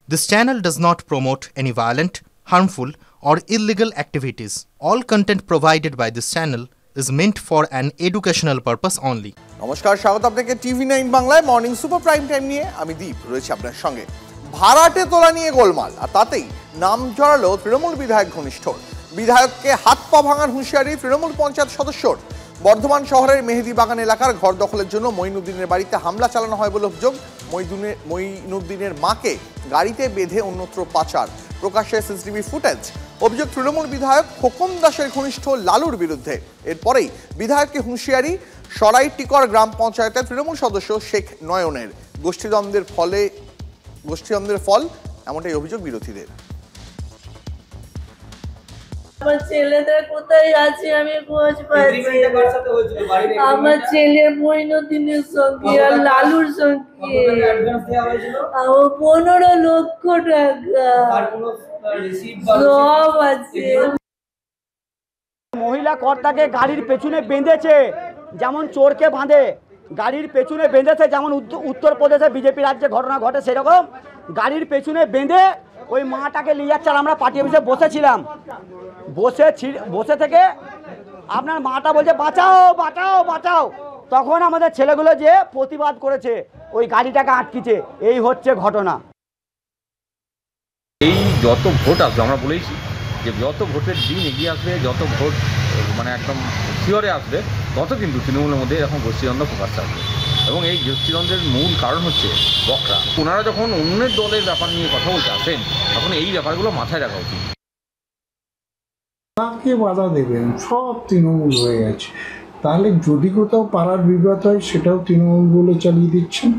This channel does not promote any violent, harmful, or illegal activities. All content provided by this channel is meant for an educational purpose only. নমস্কার, স্বাগত আপনাকে টিভি9 বাংলায় morning super prime time নিয়ে আমি দীপ রয়েছে আপনার সঙ্গে। ভাড়াটে তোলা নিয়ে গোলমাল, আর তাতেই নাম জড়ালো তৃণমূল বিধায়ক ঘনিষ্ঠর। বিধায়ককে হাত পা ভাঙার হুঁশিয়ারি তৃণমূল পঞ্চায়েত সদস্যর। বর্ধমান শহরের মেহেদিবাগান এলাকার ঘর দখলের জন্য মঈনুদ্দিনের বাড়িতে হামলা চালানো হয় বলে অভিযোগ। মঈনুদ্দিনের মাকে গাড়িতে বেঁধে অন্যত্র পাচার, প্রকাশ্যে সিসিটিভি ফুটেজ। অভিযোগ তৃণমূল বিধায়ক খোকন দাসের ঘনিষ্ঠ লালুর বিরুদ্ধে। এরপরেই বিধায়ককে হুঁশিয়ারি সরাইটিকর গ্রাম পঞ্চায়েতের তৃণমূল সদস্য শেখ নয়নের। গোষ্ঠীদ্বন্দ্বের ফল এমনটাই অভিযোগ বিরোধীদের। আমার ছেলেদের কোথায় আছে আমি খোঁজ পাচ্ছি। আমার ছেলে মঈনুদ্দিনের সঙ্গে আর লালুর সঙ্গে 15 লক্ষ টাকা সব আছে। মহিলা কর্তাকে গাড়ির পেছনে বেঁধেছে, যেমন চোরকে বাঁধে গাড়ির পেছনে বেঁধেছে, যেমন উত্তরপ্রদেশে বিজেপি রাজ্যে ঘটনা ঘটে সেরকম গাড়ির পেছনে বেঁধে ওই মাটাকে নিয়ে যাচ্ছে। আর আমরা পার্টি অফিসে বসেছিলাম, বসে থেকে আপনার মাটা বলছে বাঁচাও বাঁচাও বাঁচাও, তখন আমাদের ছেলেগুলো যে প্রতিবাদ করেছে, ওই গাড়িটাকে আটকিছে। এই হচ্ছে ঘটনা। এই যত ভোট আসবে, আমরা বলেইছি যে যত ভোটের দিন এগিয়ে আসবে, যত ভোট মানে একদম শিওরে আসবে, তত কিন্তু তৃণমূলের মধ্যে এরকম গোষ্ঠীদ্বন্দ্ব প্রকাশ আসবে। এবং এই গোষ্ঠীদ্বন্দ্বের মূল কারণ হচ্ছে বকরা। ওনারা যখন অন্যের দলের ব্যাপার নিয়ে কথা বলতে আসেন, তখন এই ব্যাপারগুলো মাথায় রাখা উচিত। কাকে বাধা দেবেন? সব তৃণমূল হয়ে গেছে। তাহলে যদি কোথাও পাড়ার বিবাদ হয় সেটাও তৃণমূল বলে চালিয়ে দিচ্ছেন,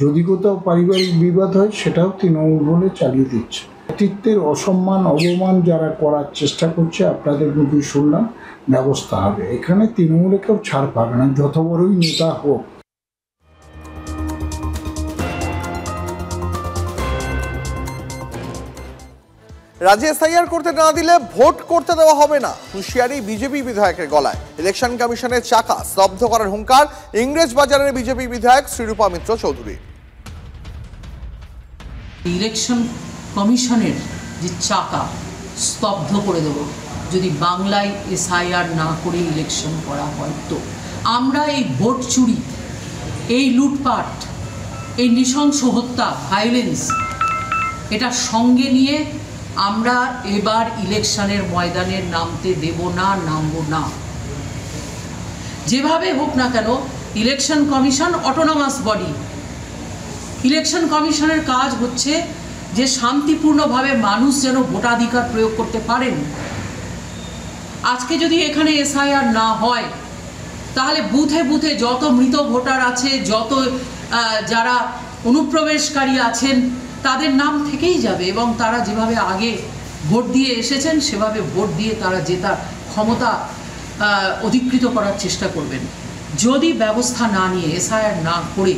যদি কোথাও পারিবারিক বিবাদ হয় সেটাও তৃণমূল বলে চালিয়ে দিচ্ছেন। নেতৃত্বের অসম্মান অবমান যারা করার চেষ্টা করছে, আপনাদের মধ্যে শুনলাম ব্যবস্থা হবে। এখানে তৃণমূলে কেউ ছাড় পাবে না, যত বড়ই নেতা হোক। রাজ্যে এসআইআর করতে না দিলে ভোট করতে দেওয়া হবে না, হুঁশিয়ারি বিজেপি বিধায়কের গলায়। ইলেকশন কমিশনের চাকা স্তব্ধ করার হুঙ্কার ইংরেজ বাজারের বিজেপি বিধায়ক শ্রীরূপা মিত্র চৌধুরী। ইলেকশন কমিশনের যে চাকা স্তব্ধ করে দেব যদি বাংলায় এসআইআর না করে ইলেকশন করা হয়। তো আমরা এই ভোট চুরি, এই লুটপাট, এই নৃশংস হত্যা, ভায়োলেন্স, এটা সঙ্গে নিয়ে আমরা এবার ইলেকশনের ময়দানে নামতে দেব না, নামবো না। যেভাবে হোক না কেন, election commission autonomous body. Election কমিশনের কাজ হচ্ছে যে শান্তিপূর্ণভাবে মানুষ যেন ভোটাধিকার প্রয়োগ করতে পারেন। আজকে যদি এখানে এসআইআর না হয়, তাহলে বুথে বুথে যত মৃত ভোটার আছে, যত যারা অনুপ্রবেশকারী আছেন, তাদের নাম থেকেই যাবে এবং তারা যেভাবে আগে ভোট দিয়ে এসেছেন সেভাবে ভোট দিয়ে তারা জেতার ক্ষমতা অধিকৃত করার চেষ্টা করবেন। যদি ব্যবস্থা না নিয়ে, এসআইআর না করে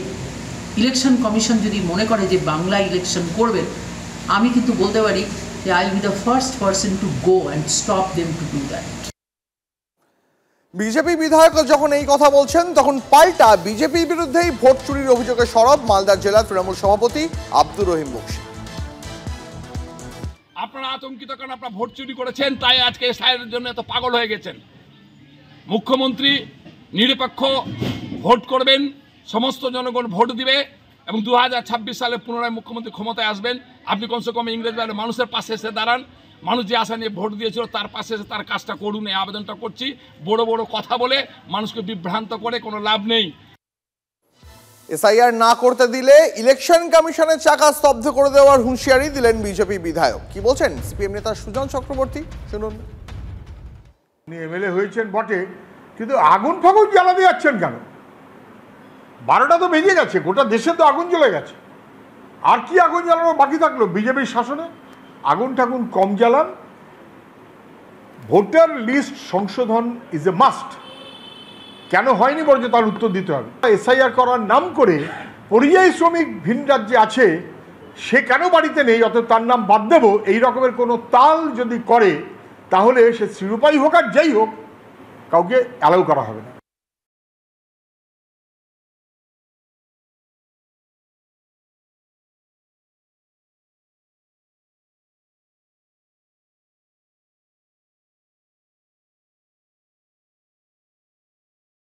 ইলেকশন কমিশন যদি মনে করে যে বাংলা ইলেকশন করবেন, আমি কিন্তু বলতে পারি যে I will be the first person to go and stop them to do that. BJP বিধায়ক যখন এই কথা বলছেন, তখন পাল্টা বিজেপির বিরুদ্ধেই ভোট চুরির অভিযোগে সরব মালদা জেলা তৃণমূল সভাপতি আব্দুর রহিম বক্সী। আপনারা আতঙ্কিত কারণ আপনারা ভোট চুরি করেছেন, তাই আজকে এসআইআরের জন্য এত পাগল হয়ে গেছেন। মুখ্যমন্ত্রী নিরপেক্ষ ভোট করবেন, সমস্ত জনগণ ভোট দিবে এবং 2026 সালে পুনরায় মুখ্যমন্ত্রী ক্ষমতায় আসবেন। আপনি কমসে কম ইংরেজ মানুষের পাশে এসে দাঁড়ান, মানুষ যে আশা নিয়ে ভোট দিয়েছিল তার পাশে এসে তার কাজটা করুন, এই আবেদনটা করছি। বড় বড় কথা বলে মানুষকে বিভ্রান্ত করে কোনো লাভ নেই। এসআইআর না করতে দিলে ইলেকশন কমিশনের চাকা স্তব্ধ করে দেওয়ার হুঁশিয়ারি দিলেন বিজেপি বিধায়ক। কি বলছেন সিপিএম নেতা সুজন চক্রবর্তী, শুনুন। উনি এমএলএ হয়েছেন বটে, কিন্তু আগুন ফাগুন জ্বালাতে যাচ্ছেন কেন? 12টা তো বেজে গেছে, গোটা দেশে তো আগুন জ্বলে গেছে। আর কি আগুন জ্বালানো বাকি থাকলো বিজেপির শাসনে? আগুন ঠাকুন কম জ্বালান। ভোটার লিস্ট সংশোধন ইজ এ মাস্ট। কেন হয়নি বলছে তার উত্তর দিতে হবে। এসআইআর করার নাম করে পরিযায়ী শ্রমিক ভিন রাজ্যে আছে, সে কেন বাড়িতে নেই, অত তার নাম বাদ দেব, এই রকমের কোনো তাল যদি করে, তাহলে সে শ্রীরূপাই হোক আর যাই হোক, কাউকে অ্যালাউ করা হবে না।